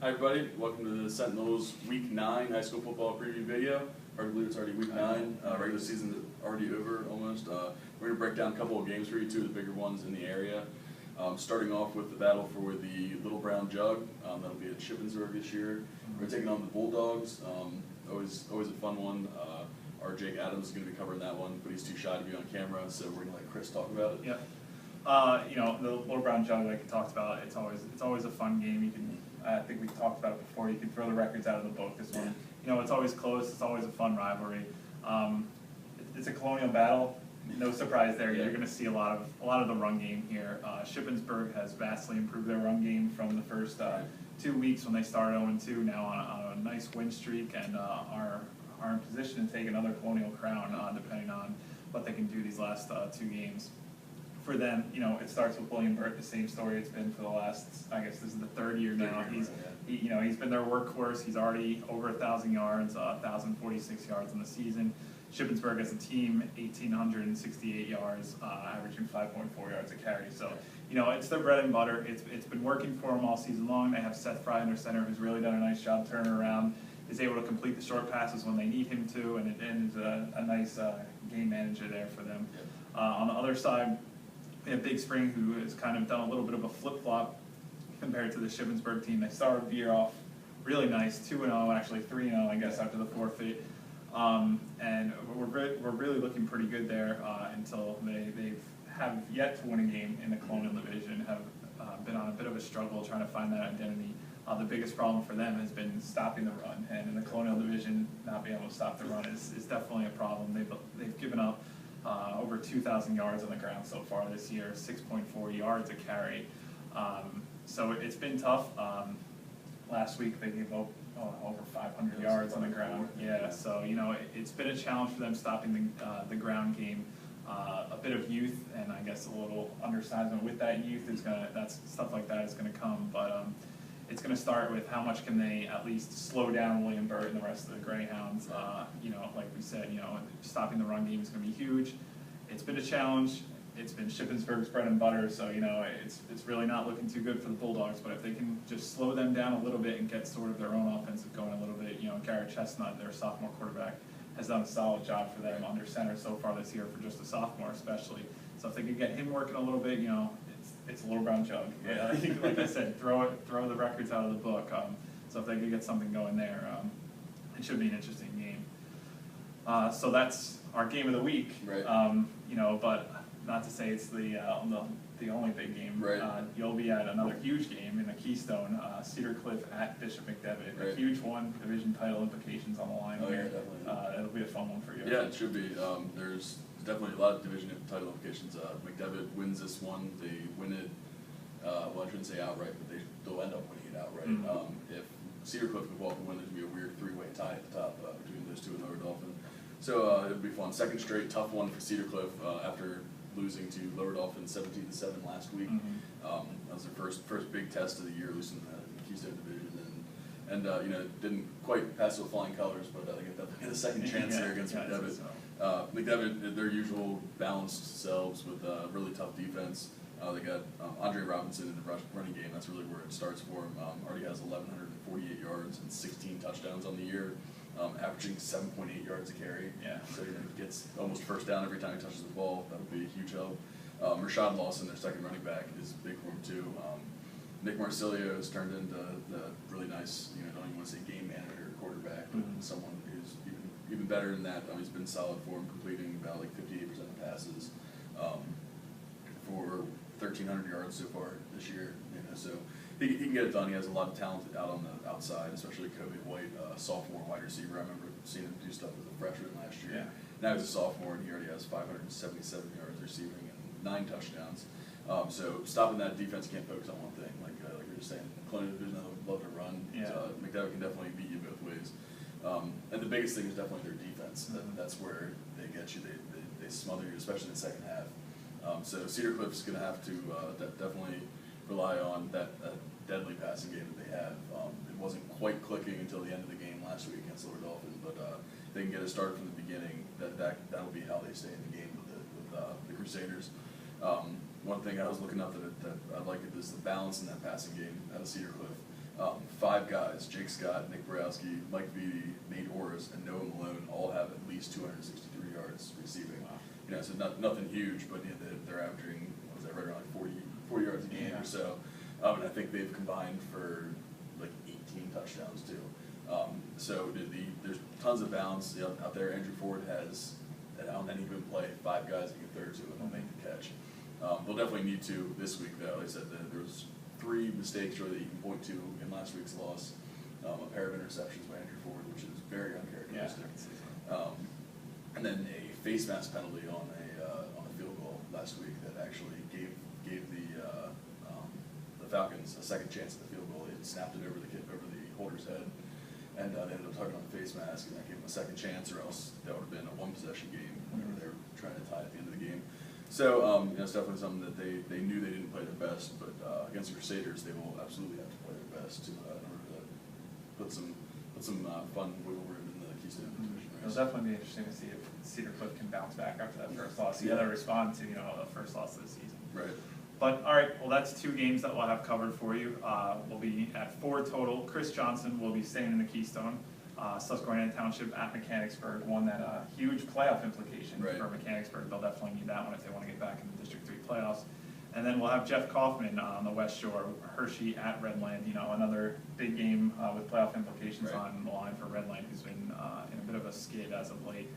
Hi everybody, welcome to the Sentinel's Week 9 high school football preview video. Hard to believe it's already Week 9, regular season is already over almost. We're going to break down a couple of games for you, two of the bigger ones in the area. Starting off with the battle for the Little Brown Jug, that'll be at Shippensburg this year. We're taking on the Bulldogs, always a fun one. Our Jake Adams is going to be covering that one, but he's too shy to be on camera, so we're going to let Chris talk about it. Yeah. The Little Brown Jug, like you talked about, it's always a fun game. You can, I think we talked about it before. You can throw the records out of the book. This one, it's always close. It's always a fun rivalry. It's a colonial battle. No surprise there. You're going to see a lot of the run game here. Shippensburg has vastly improved their run game from the first 2 weeks when they started 0-2. Now on a nice win streak and are in position to take another colonial crown depending on what they can do these last 2 games. For them, it starts with William Burt, the same story it's been for the last, I guess this is the 3rd year now. He's been their workhorse. He's already over 1,000 yards, 1,046 yards in the season. Shippensburg as a team, 1,868 yards, averaging 5.4 yards a carry. So, it's their bread and butter. It's been working for them all season long. They have Seth Fry, their center, who's really done a nice job turning around. Is able to complete the short passes when they need him to, and is a nice game manager there for them. On the other side, we have Big Spring, who has kind of done a little bit of a flip-flop compared to the Shippensburg team. They started the year off really nice, 2-0, actually 3-0, I guess, after the forfeit. And we're really looking pretty good there until they have yet to win a game in the Colonial Division, have been on a bit of a struggle trying to find that identity. The biggest problem for them has been stopping the run, and in the Colonial Division, not being able to stop the run is definitely a problem. They've given up over 2,000 yards on the ground so far this year, 6.4 yards a carry. So it's been tough. Last week they gave up over 500 yards on the ground. Yeah, so it's been a challenge for them stopping the ground game. A bit of youth and I guess a little undersizement with that youth that's stuff like that is gonna come, but it's going to start with how much can they at least slow down William Burt and the rest of the Greyhounds. Like we said, stopping the run game is going to be huge. It's been a challenge. It's been Shippensburg's bread and butter, so it's really not looking too good for the Bulldogs. But if they can just slow them down a little bit and get sort of their own offensive going a little bit, Garrett Chestnut, their sophomore quarterback, has done a solid job for them under center so far this year for just a sophomore especially. So if they could get him working a little bit, it's a Little Brown Jug. Yeah. Like I said, throw the records out of the book. So if they could get something going there, it should be an interesting game. So that's our game of the week. Right. But not to say it's the only big game. Right. You'll be at another huge game in the Keystone, Cedar Cliff at Bishop McDevitt. Right. A huge one, division title implications on the line here. Yeah, definitely. It'll be a fun one for you. Yeah, it should be. There's definitely a lot of division title implications. McDevitt wins this one. They win it, well, I shouldn't say outright, but they'll end up winning it outright. Mm-hmm. If Cedar Cliff could walk and win, there'd be a weird 3-way tie at the top between those two and Lower Dolphin. So it'll be fun. Second straight tough one for Cedar Cliff after losing to Lower Dolphin 17-7 last week. Mm-hmm. That was their first big test of the year, losing the Keystone Division, and didn't quite pass with flying colors, but they get a second chance there against McDevitt. McDevitt, their usual balanced selves with really tough defense. They got Andre Robinson in the running game. That's really where it starts for him. Already has 1,148 yards and 16 touchdowns on the year, averaging 7.8 yards a carry. Yeah. So gets almost first down every time he touches the ball. That would be a huge help. Rashad Lawson, their second running back, is big for him too. Nick Marsilio has turned into the really nice, don't even want to say game manager quarterback, but someone who's even better than that. He's been solid for him, completing about 58% of passes for 1,300 yards so far this year. So he can get it done. He has a lot of talent out on the outside, especially Kobe White, sophomore wide receiver. I remember seeing him do stuff as a freshman last year. Yeah. Now he's a sophomore, and he already has 577 yards receiving and 9 touchdowns. So stopping that defense, can't focus on one thing. Like we were just saying, Colonial Division, I would love to run. Yeah. McDevitt can definitely beat you both ways. And the biggest thing is definitely their defense. That's where they get you. They smother you, especially in the second half. So Cedar Cliff is going to have to definitely rely on that deadly passing game that they have. It wasn't quite clicking until the end of the game last week against Lower Dolphin, but they can get it started from the beginning. That'll be how they stay in the game with the Crusaders. One thing I was looking up that I like is the balance in that passing game out of Cedar Cliff. 5 guys, Jake Scott, Nick Borowski, Mike Beattie, Nate Orris, and Noah Malone, all have at least 263 yards receiving. Wow. You know, so nothing huge, but they're averaging, what was that, right around like 40 yards a game or so. And I think they've combined for like 18 touchdowns too. So there's tons of balance out there. Andrew Ford has, on any given play, 5 guys he can throw to and they'll make the catch. They'll definitely need to this week though. Like I said, there was 3 mistakes really that you can point to in last week's loss. A pair of interceptions by Andrew Ford, which is very uncharacteristic. And then a face mask penalty on a field goal last week that actually gave the Falcons a second chance at the field goal. It snapped it over the holder's head, and they ended up tugging on the face mask, and that gave them a second chance, or else that would have been a 1-possession game whenever they were trying to tie at the end of the game. So it's definitely something that they knew they didn't play their best, but against the Crusaders, they will absolutely have to play their best in order to put some fun wiggle room in the Keystone division race. It'll definitely be interesting to see if Cedar Cliff can bounce back after that first loss. See how they respond to the first loss of the season. Right. But all right, well that's 2 games that we'll have covered for you. We'll be at 4 total. Chris Johnson will be staying in the Keystone. Susquehanna Township at Mechanicsburg, one that huge playoff implication for Mechanicsburg. They'll definitely need that one if they want to get back in the District 3 playoffs. And then we'll have Jeff Kaufman on the West Shore, Hershey at Redland. Another big game with playoff implications on the line for Redland, who's been in a bit of a skid as of late.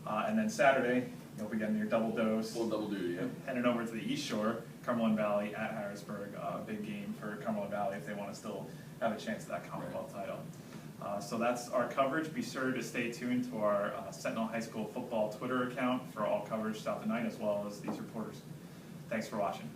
And then Saturday, you'll be getting your double dose. Full double duty, yeah. Heading over to the East Shore, Cumberland Valley at Harrisburg. Big game for Cumberland Valley if they want to still have a chance at that Commonwealth title. So that's our coverage. Be sure to stay tuned to our Sentinel High School football Twitter account for all coverage throughout the night, as well as these reporters. Thanks for watching.